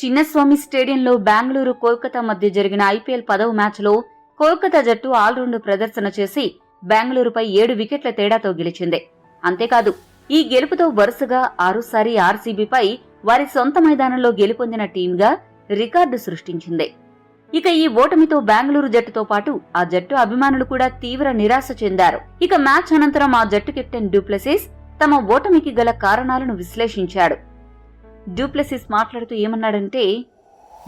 చిన్నస్వామి స్టేడియంలో బెంగళూరు కోల్కతా మధ్య జరిగిన ఐపీఎల్ 10వ మ్యాచ్లో కోల్కతా జట్టు ఆల్రౌండ్ ప్రదర్శన చేసి బెంగళూరుపై 7 వికెట్ల తేడాతో గెలిచింది. అంతేకాదు ఈ గెలుపుతో వరుసగా 6సారి ఆర్సీబీపై వారి సొంత మైదానంలో గెలుపొందిన టీంగా రికార్డు సృష్టించింది. ఇక ఈ ఓటమితో బెంగళూరు జట్టుతో పాటు ఆ జట్టు అభిమానులు కూడా తీవ్ర నిరాశ చెందారు. ఇక మ్యాచ్ అనంతరం ఆ జట్టు కెప్టెన్ డూప్లెసిస్ తమ ఓటమికి గల కారణాలను విశ్లేషించాడు. డూప్లెసిస్ మాట్లాడుతూ ఏమన్నాడంటే,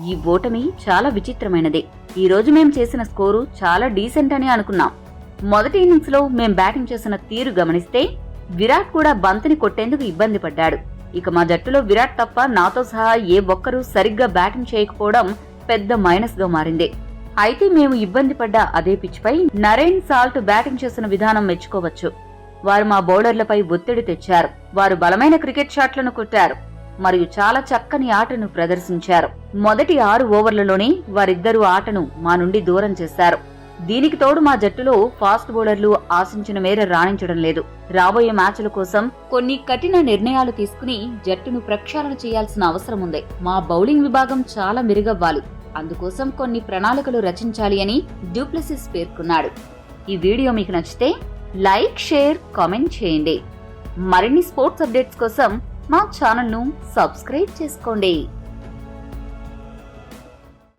ఈ ఓటమి చాలా విచిత్రమైనది. ఈ రోజు మేం చేసిన స్కోరు చాలా డీసెంట్ అని అనుకున్నాం. మొదటి ఇన్నింగ్స్ లో మేం బ్యాటింగ్ చేసిన తీరు గమనిస్తే విరాట్ కూడా బంతిని కొట్టేందుకు ఇబ్బంది పడ్డాడు. ఇక మా జట్టులో విరాట్ తప్ప నాతో సహా ఏ ఒక్కరూ సరిగ్గా బ్యాటింగ్ చేయకపోవడం పెద్ద మైనస్ గా మారింది. అయితే మేము ఇబ్బంది పడ్డ అదే పిచ్ పై నరేన్ సాల్ట్ బ్యాటింగ్ చేసిన విధానం మెచ్చుకోవచ్చు. వారు మా బౌలర్లపై ఒత్తిడి తెచ్చారు. వారు బలమైన క్రికెట్ షాట్లను కొట్టారు మరియు చాలా చక్కని ఆటను ప్రదర్శించారు. మొదటి 6 ఓవర్లలోనే వారిద్దరూ ఆటను మా నుండి దూరం చేశారు. దీనికి తోడు మా జట్టులో ఫాస్ట్ బౌలర్లు ఆశించిన మేర రాణించడం లేదు. రాబోయే మ్యాచ్ల కోసం కొన్ని కఠిన నిర్ణయాలు తీసుకుని జట్టును ప్రక్షాళన చేయాల్సిన అవసరం ఉంది. మా బౌలింగ్ విభాగం చాలా మెరుగవ్వాలి. అందుకోసం కొన్ని ప్రణాళికలు రచించాలి అని డూప్లెసిస్ పేర్కొన్నాడు. ఈ వీడియో మీకు నచ్చితే లైక్, షేర్, కామెంట్ చేయండి. మరిన్ని స్పోర్ట్స్ అప్డేట్స్ కోసం మా ఛానల్ ను సబ్స్క్రైబ్ చేసుకోండి.